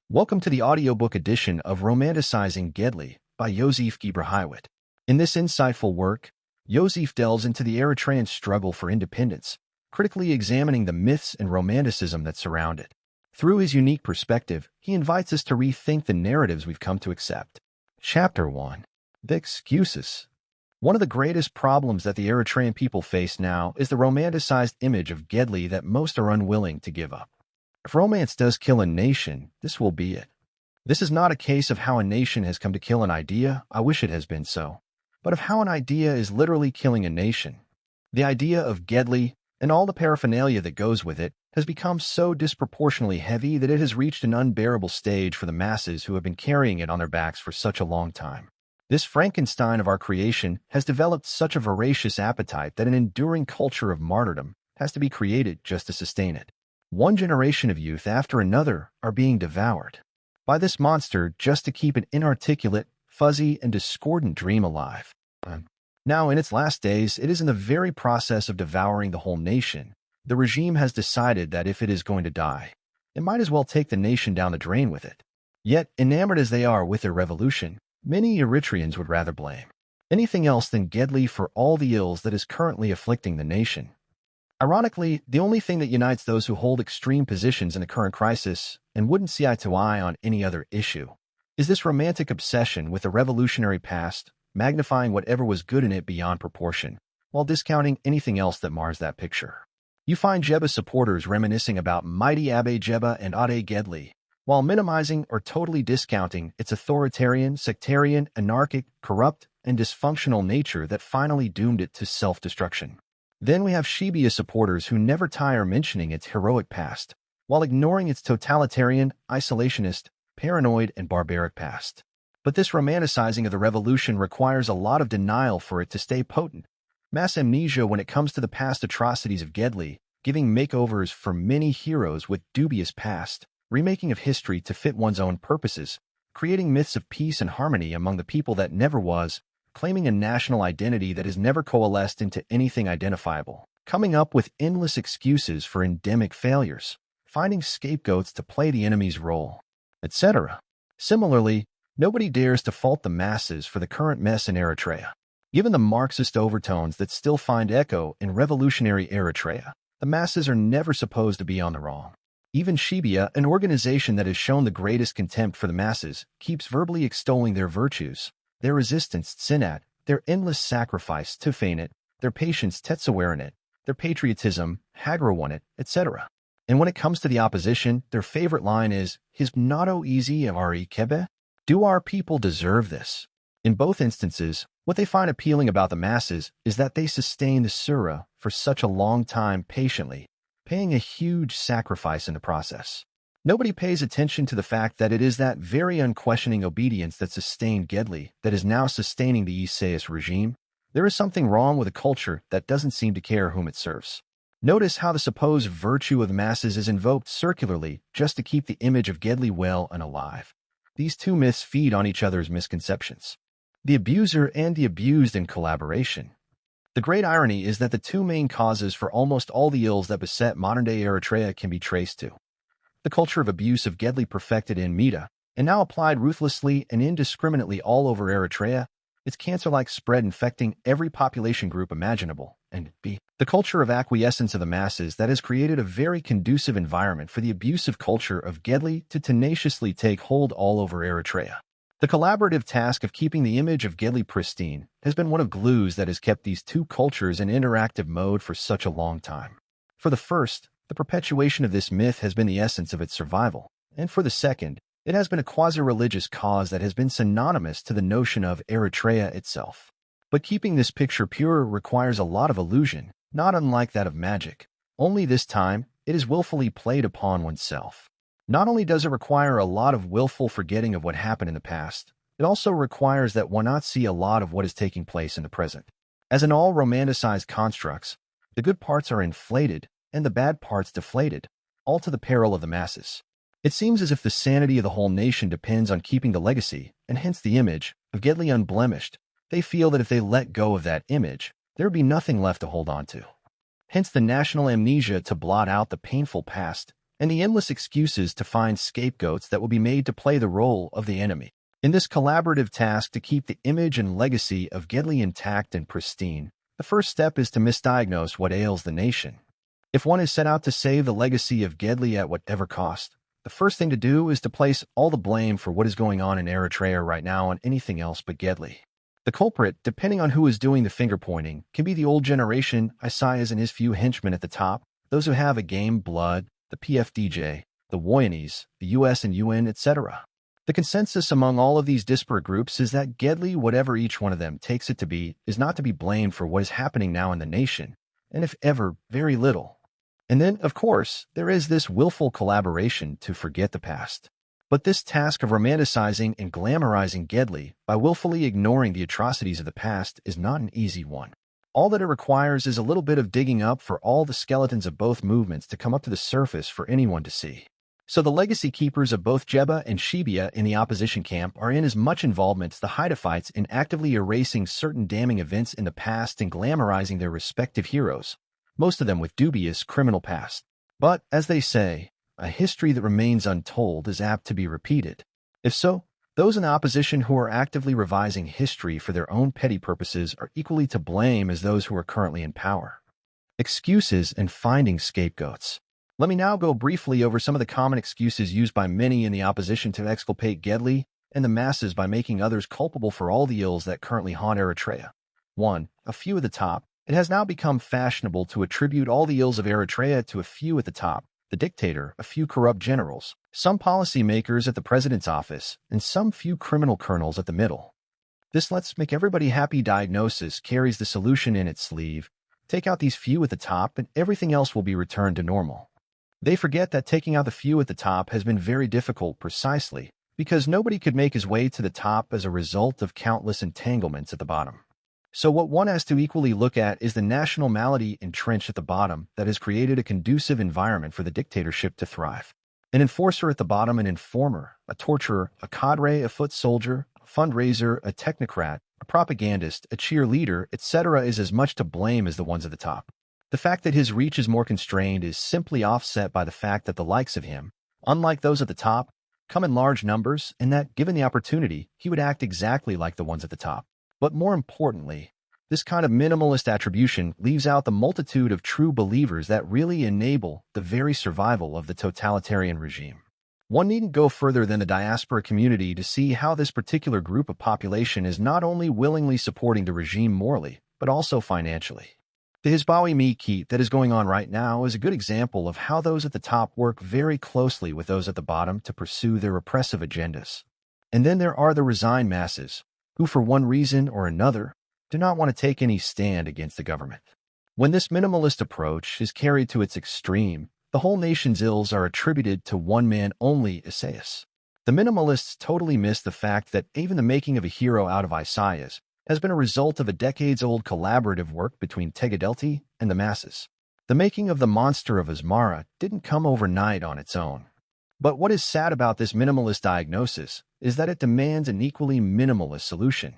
Welcome to the audiobook edition of Romanticizing Ghedli by Yosief Ghebrehiwet. In this insightful work, Yosief delves into the Eritrean struggle for independence, critically examining the myths and romanticism that surround it. Through his unique perspective, he invites us to rethink the narratives we've come to accept. Chapter 1. The Excuses. One of the greatest problems that the Eritrean people face now is the romanticized image of Ghedli that most are unwilling to give up. If romance does kill a nation, this will be it. This is not a case of how a nation has come to kill an idea, I wish it has been so, but of how an idea is literally killing a nation. The idea of Ghedli, and all the paraphernalia that goes with it, has become so disproportionately heavy that it has reached an unbearable stage for the masses who have been carrying it on their backs for such a long time. This Frankenstein of our creation has developed such a voracious appetite that an enduring culture of martyrdom has to be created just to sustain it. One generation of youth after another are being devoured by this monster just to keep an inarticulate, fuzzy, and discordant dream alive. Now, in its last days, it is in the very process of devouring the whole nation. The regime has decided that if it is going to die, it might as well take the nation down the drain with it. Yet, enamored as they are with their revolution, many Eritreans would rather blame anything else than Ghedli for all the ills that is currently afflicting the nation. Ironically, the only thing that unites those who hold extreme positions in the current crisis and wouldn't see eye to eye on any other issue is this romantic obsession with the revolutionary past, magnifying whatever was good in it beyond proportion, while discounting anything else that mars that picture. You find Jebba supporters reminiscing about mighty Abe Jebba and Ade Ghedli, while minimizing or totally discounting its authoritarian, sectarian, anarchic, corrupt, and dysfunctional nature that finally doomed it to self-destruction. Then we have Shebia supporters who never tire mentioning its heroic past, while ignoring its totalitarian, isolationist, paranoid, and barbaric past. But this romanticizing of the revolution requires a lot of denial for it to stay potent. Mass amnesia when it comes to the past atrocities of Ghedli, giving makeovers for many heroes with dubious past, remaking of history to fit one's own purposes, creating myths of peace and harmony among the people that never was, claiming a national identity that has never coalesced into anything identifiable, coming up with endless excuses for endemic failures, finding scapegoats to play the enemy's role, etc. Similarly, nobody dares to fault the masses for the current mess in Eritrea. Given the Marxist overtones that still find echo in revolutionary Eritrea, the masses are never supposed to be on the wrong. Even Shebia, an organization that has shown the greatest contempt for the masses, keeps verbally extolling their virtues, their resistance Tsinat, their endless sacrifice Tufanit, their patience Tetsawaranit, their patriotism Hagrawanit, etc. And when it comes to the opposition, their favorite line is, Hisbnato easy of Ari Kebe? Do our people deserve this? In both instances, what they find appealing about the masses is that they sustain the Surah for such a long time patiently, paying a huge sacrifice in the process. Nobody pays attention to the fact that it is that very unquestioning obedience that sustained Ghedli that is now sustaining the Isaias regime. There is something wrong with a culture that doesn't seem to care whom it serves. Notice how the supposed virtue of the masses is invoked circularly just to keep the image of Ghedli well and alive. These two myths feed on each other's misconceptions. The abuser and the abused in collaboration. The great irony is that the two main causes for almost all the ills that beset modern-day Eritrea can be traced to the culture of abuse of Ghedli perfected in Meta, and now applied ruthlessly and indiscriminately all over Eritrea, its cancer-like spread infecting every population group imaginable, and b. the culture of acquiescence of the masses that has created a very conducive environment for the abusive culture of Ghedli to tenaciously take hold all over Eritrea. The collaborative task of keeping the image of Ghedli pristine has been one of glues that has kept these two cultures in interactive mode for such a long time. For the first, the perpetuation of this myth has been the essence of its survival, and for the second, it has been a quasi-religious cause that has been synonymous to the notion of Eritrea itself. But keeping this picture pure requires a lot of illusion, not unlike that of magic. Only this time, it is willfully played upon oneself. Not only does it require a lot of willful forgetting of what happened in the past, it also requires that one not see a lot of what is taking place in the present. As in all romanticized constructs, the good parts are inflated and the bad parts deflated, all to the peril of the masses. It seems as if the sanity of the whole nation depends on keeping the legacy, and hence the image, of Ghedli unblemished. They feel that if they let go of that image, there would be nothing left to hold on to. Hence the national amnesia to blot out the painful past and the endless excuses to find scapegoats that will be made to play the role of the enemy. In this collaborative task to keep the image and legacy of Ghedli intact and pristine, the first step is to misdiagnose what ails the nation. If one is set out to save the legacy of Ghedli at whatever cost, the first thing to do is to place all the blame for what is going on in Eritrea right now on anything else but Ghedli. The culprit, depending on who is doing the finger-pointing, can be the old generation, Isaias and his few henchmen at the top, those who have a game blood, the PFDJ, the Woyanis, the US and UN, etc. The consensus among all of these disparate groups is that Ghedli, whatever each one of them takes it to be, is not to be blamed for what is happening now in the nation, and if ever, very little. And then, of course, there is this willful collaboration to forget the past. But this task of romanticizing and glamorizing Ghedli by willfully ignoring the atrocities of the past is not an easy one. All that it requires is a little bit of digging up for all the skeletons of both movements to come up to the surface for anyone to see. So the legacy keepers of both Jeba and Shebia in the opposition camp are in as much involvement as the Haidaphites in actively erasing certain damning events in the past and glamorizing their respective heroes, most of them with dubious criminal past. But, as they say, a history that remains untold is apt to be repeated. If so, those in the opposition who are actively revising history for their own petty purposes are equally to blame as those who are currently in power. Excuses and finding scapegoats. Let me now go briefly over some of the common excuses used by many in the opposition to exculpate Ghedli and the masses by making others culpable for all the ills that currently haunt Eritrea. 1. A few at the top. It has now become fashionable to attribute all the ills of Eritrea to a few at the top, the dictator, a few corrupt generals, some policymakers at the president's office, and some few criminal colonels at the middle. This let's make everybody happy diagnosis carries the solution in its sleeve. Take out these few at the top and everything else will be returned to normal. They forget that taking out the few at the top has been very difficult precisely because nobody could make his way to the top as a result of countless entanglements at the bottom. So what one has to equally look at is the national malady entrenched at the bottom that has created a conducive environment for the dictatorship to thrive. An enforcer at the bottom, an informer, a torturer, a cadre, a foot soldier, a fundraiser, a technocrat, a propagandist, a cheerleader, etc. is as much to blame as the ones at the top. The fact that his reach is more constrained is simply offset by the fact that the likes of him, unlike those at the top, come in large numbers and that, given the opportunity, he would act exactly like the ones at the top. But more importantly, this kind of minimalist attribution leaves out the multitude of true believers that really enable the very survival of the totalitarian regime. One needn't go further than the diaspora community to see how this particular group of population is not only willingly supporting the regime morally, but also financially. The Hizbawi Mikit that is going on right now is a good example of how those at the top work very closely with those at the bottom to pursue their repressive agendas. And then there are the resigned masses, who for one reason or another do not want to take any stand against the government. When this minimalist approach is carried to its extreme, the whole nation's ills are attributed to one man only, Isaias. The minimalists totally miss the fact that even the making of a hero out of Isaias has been a result of a decades-old collaborative work between Tegadelti and the masses. The making of the monster of Asmara didn't come overnight on its own. But what is sad about this minimalist diagnosis is that it demands an equally minimalist solution.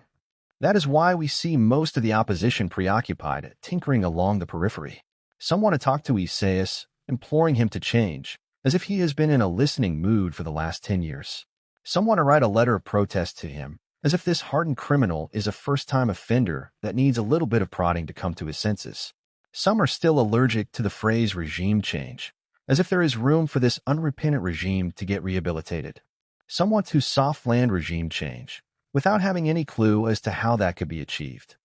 That is why we see most of the opposition preoccupied at tinkering along the periphery. Some want to talk to Isaias, imploring him to change, as if he has been in a listening mood for the last 10 years. Some want to write a letter of protest to him, as if this hardened criminal is a first-time offender that needs a little bit of prodding to come to his senses. Some are still allergic to the phrase regime change, as if there is room for this unrepentant regime to get rehabilitated. Some want to soft-land regime change, without having any clue as to how that could be achieved.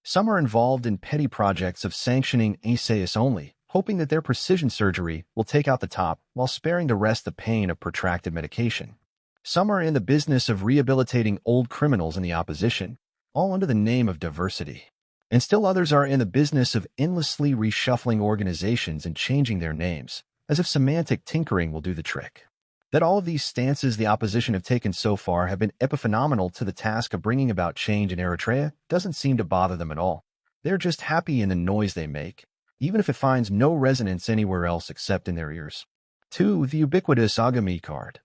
Some are involved in petty projects of sanctioning Isaias only, hoping that their precision surgery will take out the top while sparing the rest the pain of protracted medication. Some are in the business of rehabilitating old criminals in the opposition, all under the name of diversity. And still others are in the business of endlessly reshuffling organizations and changing their names, as if semantic tinkering will do the trick. That all of these stances the opposition have taken so far have been epiphenomenal to the task of bringing about change in Eritrea doesn't seem to bother them at all. They're just happy in the noise they make, even if it finds no resonance anywhere else except in their ears. 2. The ubiquitous Agami card.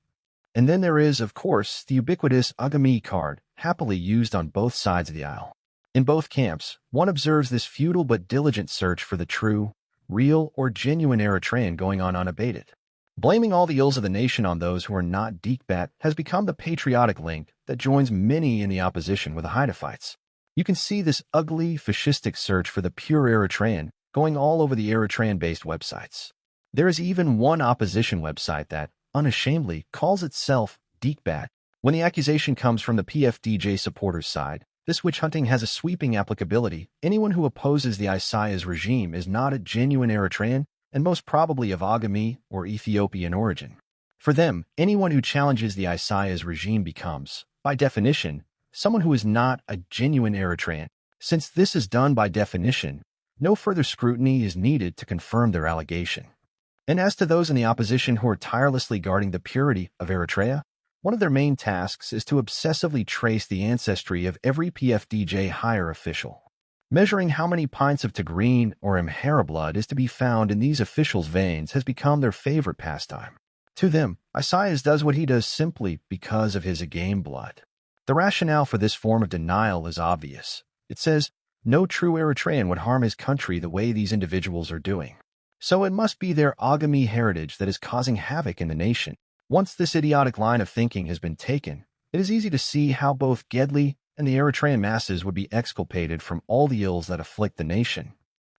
And then there is, of course, the ubiquitous Agami card, happily used on both sides of the aisle. In both camps, one observes this futile but diligent search for the true, real, or genuine Eritrean going on unabated. Blaming all the ills of the nation on those who are not Dikbat has become the patriotic link that joins many in the opposition with the Haidaphites. You can see this ugly, fascistic search for the pure Eritrean going all over the Eritrean-based websites. There is even one opposition website that, unashamedly, calls itself Dikbat. When the accusation comes from the PFDJ supporters' side, this witch hunting has a sweeping applicability. Anyone who opposes the Isaiah's regime is not a genuine Eritrean and most probably of Agami or Ethiopian origin. For them, anyone who challenges the Isaiah's regime becomes, by definition, someone who is not a genuine Eritrean. Since this is done by definition, no further scrutiny is needed to confirm their allegation. And as to those in the opposition who are tirelessly guarding the purity of Eritrea, one of their main tasks is to obsessively trace the ancestry of every PFDJ higher official. Measuring how many pints of Tigrine or Amhara blood is to be found in these officials' veins has become their favorite pastime. To them, Isaiah does what he does simply because of his Agame blood. The rationale for this form of denial is obvious. It says, no true Eritrean would harm his country the way these individuals are doing. So it must be their Agami heritage that is causing havoc in the nation. Once this idiotic line of thinking has been taken, it is easy to see how both Ghedli and the Eritrean masses would be exculpated from all the ills that afflict the nation.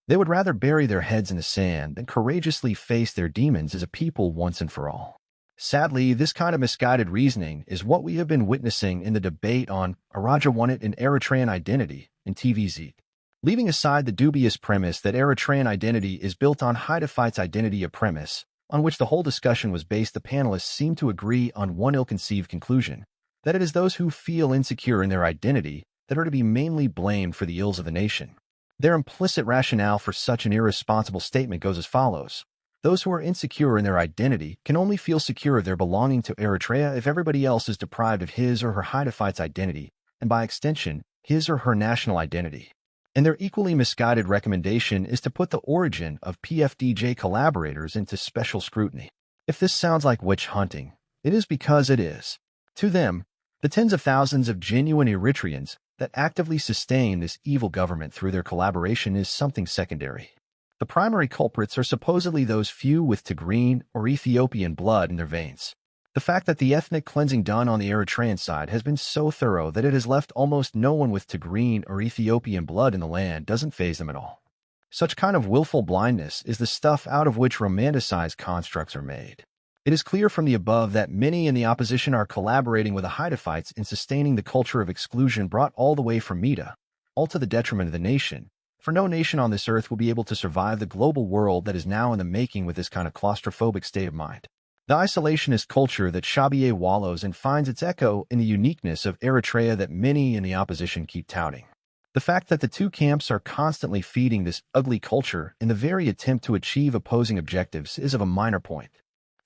They would rather bury their heads in the sand than courageously face their demons as a people once and for all. Sadly, this kind of misguided reasoning is what we have been witnessing in the debate on Arajawanit and Eritrean identity in TVZ. Leaving aside the dubious premise that Eritrean identity is built on Haidaphites' identity, a premise on which the whole discussion was based, the panelists seem to agree on one ill-conceived conclusion, that it is those who feel insecure in their identity that are to be mainly blamed for the ills of the nation. Their implicit rationale for such an irresponsible statement goes as follows. Those who are insecure in their identity can only feel secure of their belonging to Eritrea if everybody else is deprived of his or her Haidaphites' identity, and by extension, his or her national identity. And their equally misguided recommendation is to put the origin of PFDJ collaborators into special scrutiny. If this sounds like witch hunting, it is because it is. To them, the tens of thousands of genuine Eritreans that actively sustain this evil government through their collaboration is something secondary. The primary culprits are supposedly those few with Tigrine or Ethiopian blood in their veins. The fact that the ethnic cleansing done on the Eritrean side has been so thorough that it has left almost no one with Tigrine or Ethiopian blood in the land doesn't faze them at all. Such kind of willful blindness is the stuff out of which romanticized constructs are made. It is clear from the above that many in the opposition are collaborating with the Haidaphites in sustaining the culture of exclusion brought all the way from Mida, all to the detriment of the nation, for no nation on this earth will be able to survive the global world that is now in the making with this kind of claustrophobic state of mind. The isolationist culture that Shabiye wallows in finds its echo in the uniqueness of Eritrea that many in the opposition keep touting. The fact that the two camps are constantly feeding this ugly culture in the very attempt to achieve opposing objectives is of a minor point.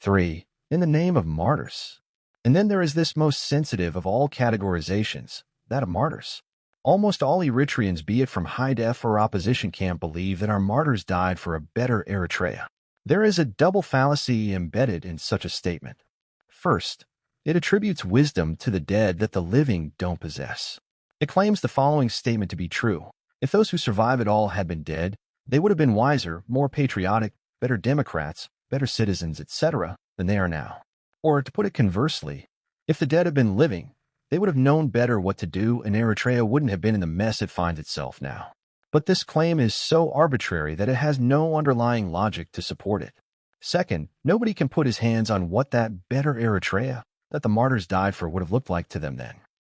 3. In the name of martyrs. And then there is this most sensitive of all categorizations, that of martyrs. Almost all Eritreans, be it from high-def or opposition camp, believe that our martyrs died for a better Eritrea. There is a double fallacy embedded in such a statement. First, it attributes wisdom to the dead that the living don't possess. It claims the following statement to be true. If those who survive it all had been dead, they would have been wiser, more patriotic, better Democrats, better citizens, etc., than they are now. Or, to put it conversely, if the dead had been living, they would have known better what to do and Eritrea wouldn't have been in the mess it finds itself now. But this claim is so arbitrary that it has no underlying logic to support it. Second, nobody can put his hands on what that better Eritrea that the martyrs died for would have looked like to them then.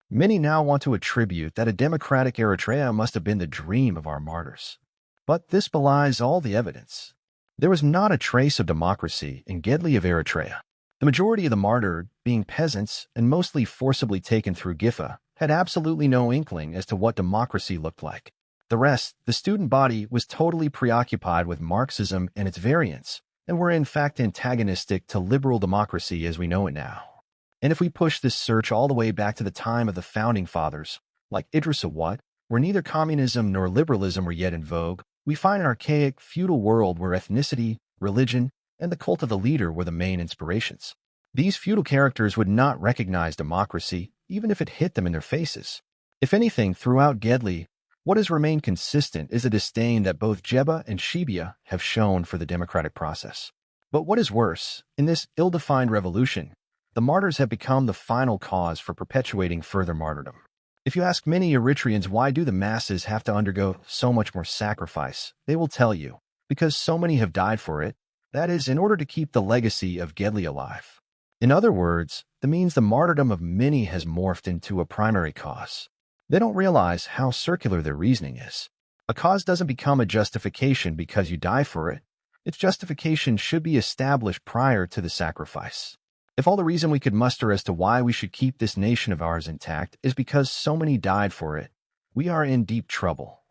Many now want to attribute that a democratic Eritrea must have been the dream of our martyrs. But this belies all the evidence. There was not a trace of democracy in Ghedli of Eritrea. The majority of the martyred, being peasants and mostly forcibly taken through Gifa, had absolutely no inkling as to what democracy looked like. The rest, the student body, was totally preoccupied with Marxism and its variants, and were in fact antagonistic to liberal democracy as we know it now. And if we push this search all the way back to the time of the founding fathers, like Ghebrehiwet, where neither communism nor liberalism were yet in vogue, we find an archaic, feudal world where ethnicity, religion, and the cult of the leader were the main inspirations. These feudal characters would not recognize democracy, even if it hit them in their faces. If anything, throughout Ghedli, what has remained consistent is a disdain that both Jeba and Shibia have shown for the democratic process. But what is worse, in this ill-defined revolution, the martyrs have become the final cause for perpetuating further martyrdom. If you ask many Eritreans why do the masses have to undergo so much more sacrifice, they will tell you, because so many have died for it, that is, in order to keep the legacy of Ghedli alive. In other words, that means the martyrdom of many has morphed into a primary cause. They don't realize how circular their reasoning is. A cause doesn't become a justification because you die for it. Its justification should be established prior to the sacrifice. If all the reason we could muster as to why we should keep this nation of ours intact is because so many died for it, we are in deep trouble.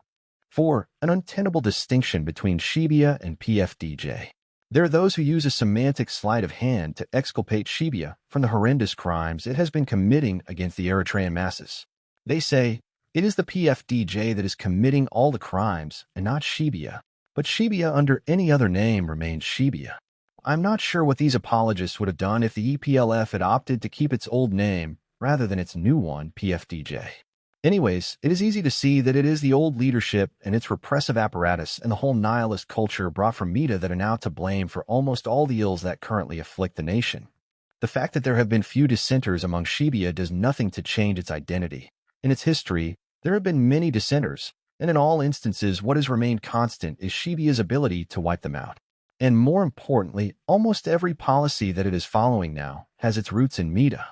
4. An untenable distinction between Shebia and PFDJ. There are those who use a semantic sleight of hand to exculpate Shebia from the horrendous crimes it has been committing against the Eritrean masses. They say, it is the PFDJ that is committing all the crimes and not Shebia, but Shebia under any other name remains Shebia. I'm not sure what these apologists would have done if the EPLF had opted to keep its old name rather than its new one, PFDJ. Anyways, it is easy to see that it is the old leadership and its repressive apparatus and the whole nihilist culture brought from Mita that are now to blame for almost all the ills that currently afflict the nation. The fact that there have been few dissenters among Shebia does nothing to change its identity. In its history, there have been many dissenters, and in all instances what has remained constant is Shebia's ability to wipe them out. And more importantly, almost every policy that it is following now has its roots in Mita.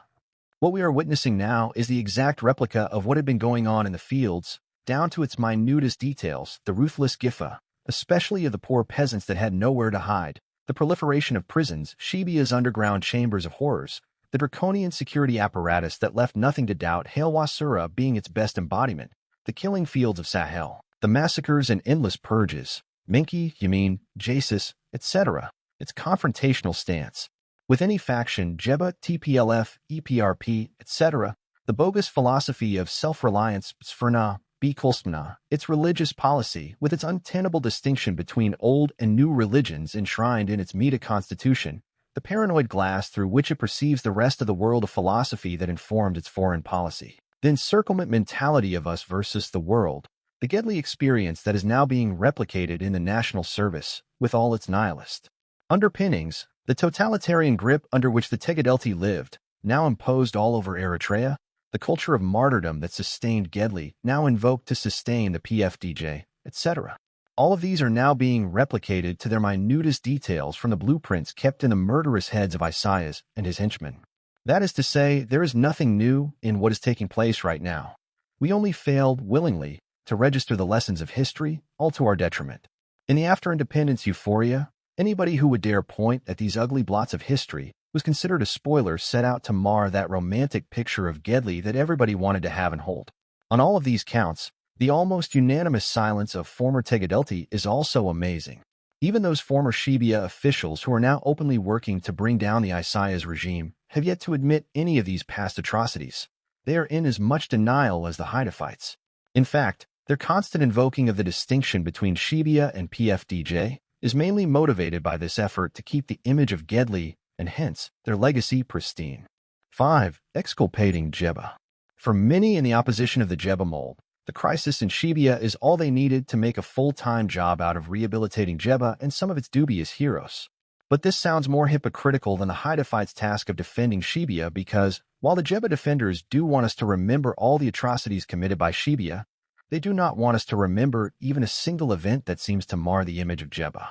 What we are witnessing now is the exact replica of what had been going on in the fields, down to its minutest details, the ruthless Gifa, especially of the poor peasants that had nowhere to hide, the proliferation of prisons, Shebia's underground chambers of horrors, the draconian security apparatus that left nothing to doubt, Hail Wasura being its best embodiment, the killing fields of Sahel, the massacres and endless purges, Minki, Yamin, Jasis, etc., its confrontational stance with any faction, Jeba, TPLF, EPRP, etc., the bogus philosophy of self-reliance, Sferna, Bikolsmna, its religious policy with its untenable distinction between old and new religions enshrined in its Mita constitution, the paranoid glass through which it perceives the rest of the world of philosophy that informed its foreign policy, the encirclement mentality of us versus the world, the Ghedli experience that is now being replicated in the national service with all its nihilist underpinnings, the totalitarian grip under which the Tegedelti lived, now imposed all over Eritrea, the culture of martyrdom that sustained Ghedli, now invoked to sustain the PFDJ, etc. All of these are now being replicated to their minutest details from the blueprints kept in the murderous heads of Isaias and his henchmen. That is to say, there is nothing new in what is taking place right now. We only failed, willingly, to register the lessons of history, all to our detriment. In the after-independence euphoria, anybody who would dare point at these ugly blots of history was considered a spoiler set out to mar that romantic picture of Ghedli that everybody wanted to have and hold. On all of these counts, the almost unanimous silence of former Tegedelti is also amazing. Even those former Shebia officials who are now openly working to bring down the Isaias regime have yet to admit any of these past atrocities. They are in as much denial as the Haidaphites. In fact, their constant invoking of the distinction between Shebia and PFDJ is mainly motivated by this effort to keep the image of Ghedli and hence their legacy pristine. 5. Exculpating Jeba. For many in the opposition of the Jeba mold, the crisis in Shebia is all they needed to make a full-time job out of rehabilitating Jeba and some of its dubious heroes. But this sounds more hypocritical than the Haidaphites' task of defending Shebia because, while the Jeba defenders do want us to remember all the atrocities committed by Shebia, they do not want us to remember even a single event that seems to mar the image of Jeba.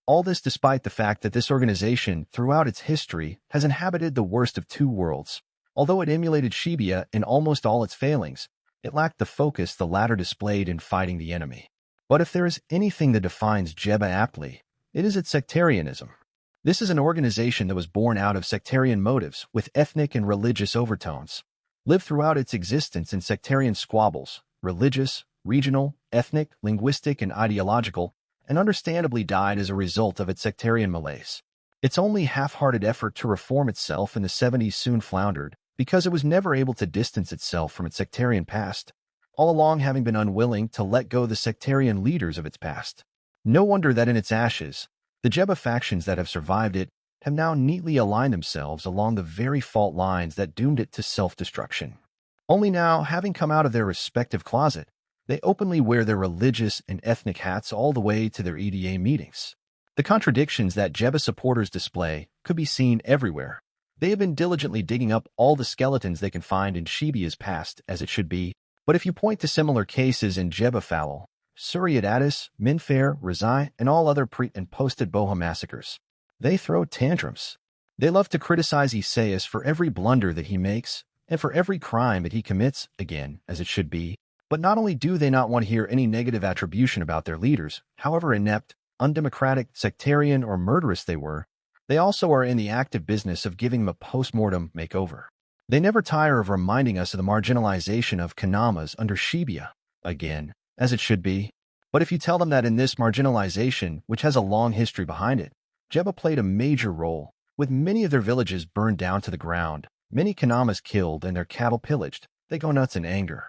All this despite the fact that this organization, throughout its history, has inhabited the worst of two worlds. Although it emulated Shebia in almost all its failings, it lacked the focus the latter displayed in fighting the enemy. But if there is anything that defines Jeba aptly, it is its sectarianism. This is an organization that was born out of sectarian motives with ethnic and religious overtones, lived throughout its existence in sectarian squabbles, religious, regional, ethnic, linguistic, and ideological, and understandably died as a result of its sectarian malaise. Its only half-hearted effort to reform itself in the 70s soon floundered because it was never able to distance itself from its sectarian past, all along having been unwilling to let go the sectarian leaders of its past. No wonder that in its ashes, the Jeba factions that have survived it have now neatly aligned themselves along the very fault lines that doomed it to self-destruction. Only now, having come out of their respective closet, they openly wear their religious and ethnic hats all the way to their EDA meetings. The contradictions that Ghebrehiwet supporters display could be seen everywhere. They have been diligently digging up all the skeletons they can find in Shibia's past, as it should be. But if you point to similar cases in Ghebrehiwet, Suriat Addis, Minfair, Rizai, and all other pre- and post-Boha massacres, they throw tantrums. They love to criticize Isaias for every blunder that he makes, and for every crime that he commits, again, as it should be. But not only do they not want to hear any negative attribution about their leaders, however inept, undemocratic, sectarian, or murderous they were, they also are in the active business of giving them a post-mortem makeover. They never tire of reminding us of the marginalization of Kanamas under Shibia, again, as it should be. But if you tell them that in this marginalization, which has a long history behind it, Ghebrehiwet played a major role, with many of their villages burned down to the ground, many Kanamas killed and their cattle pillaged, they go nuts in anger.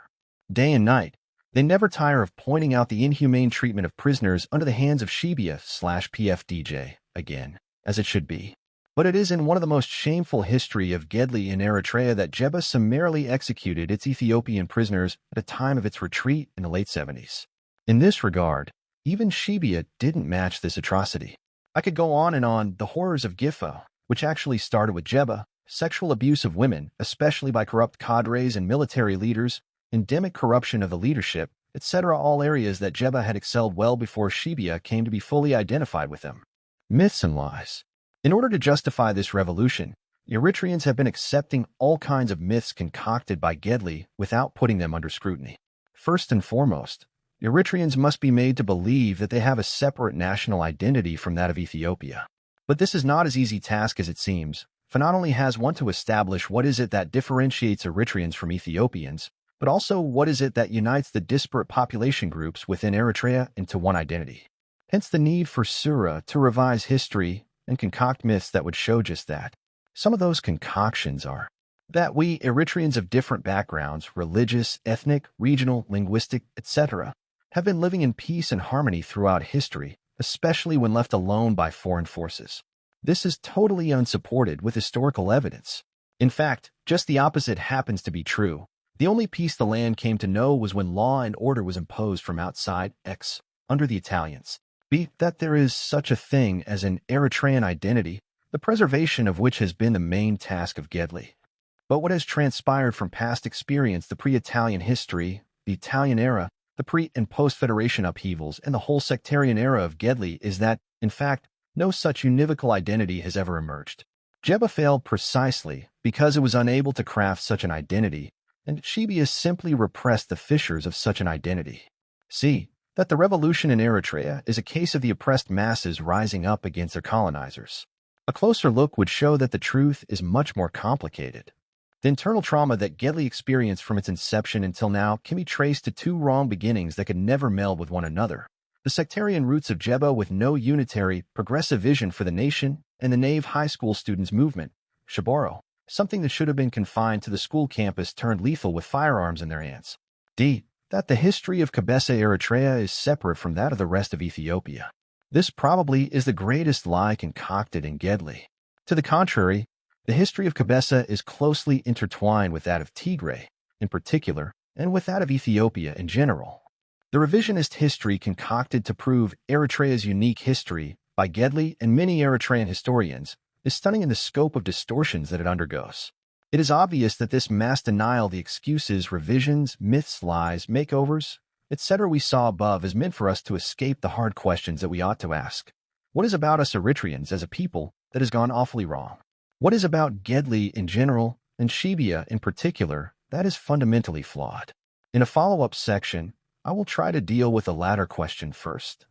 Day and night, they never tire of pointing out the inhumane treatment of prisoners under the hands of Shibia/PFDJ, again, as it should be. But it is in one of the most shameful history of Ghedli in Eritrea that Ghebrehiwet summarily executed its Ethiopian prisoners at the time of its retreat in the late 70s. In this regard, even Shibia didn't match this atrocity. I could go on and on. The horrors of Gifo, which actually started with Ghebrehiwet, sexual abuse of women, especially by corrupt cadres and military leaders, endemic corruption of the leadership, etc., all areas that Ghebrehiwet had excelled well before Shibia came to be fully identified with them. Myths and lies. In order to justify this revolution, the Eritreans have been accepting all kinds of myths concocted by Ghedli without putting them under scrutiny. First and foremost, the Eritreans must be made to believe that they have a separate national identity from that of Ethiopia. But this is not as easy a task as it seems, for not only has one to establish what is it that differentiates Eritreans from Ethiopians, but also what is it that unites the disparate population groups within Eritrea into one identity. Hence the need for Sura to revise history and concoct myths that would show just that. Some of those concoctions are that we, Eritreans of different backgrounds, religious, ethnic, regional, linguistic, etc., have been living in peace and harmony throughout history, especially when left alone by foreign forces. This is totally unsupported with historical evidence. In fact, just the opposite happens to be true. The only peace the land came to know was when law and order was imposed from outside, under the Italians. B. That there is such a thing as an Eritrean identity, the preservation of which has been the main task of Ghedli. But what has transpired from past experience, the pre-Italian history, the Italian era, the pre- and post-Federation upheavals, and the whole sectarian era of Ghedli is that, in fact, no such univocal identity has ever emerged. Ghebrehiwet failed precisely because it was unable to craft such an identity, and Shibia simply repressed the fissures of such an identity. See, that the revolution in Eritrea is a case of the oppressed masses rising up against their colonizers. A closer look would show that the truth is much more complicated. The internal trauma that Ghedli experienced from its inception until now can be traced to two wrong beginnings that could never meld with one another. The sectarian roots of Ghebrehiwet with no unitary, progressive vision for the nation, and the naive high school students' movement, Shaboro, something that should have been confined to the school campus turned lethal with firearms in their hands. D. That the history of Eritrea is separate from that of the rest of Ethiopia. This probably is the greatest lie concocted in Ghedli. To the contrary, the history of Kabesa is closely intertwined with that of Tigray, in particular, and with that of Ethiopia in general. The revisionist history concocted to prove Eritrea's unique history by Ghedli and many Eritrean historians is stunning in the scope of distortions that it undergoes. It is obvious that this mass denial, the excuses, revisions, myths, lies, makeovers, etc. we saw above is meant for us to escape the hard questions that we ought to ask. What is about us Eritreans as a people that has gone awfully wrong? What is about Ghedli in general, and Shibia in particular, that is fundamentally flawed? In a follow-up section, I will try to deal with the latter question first.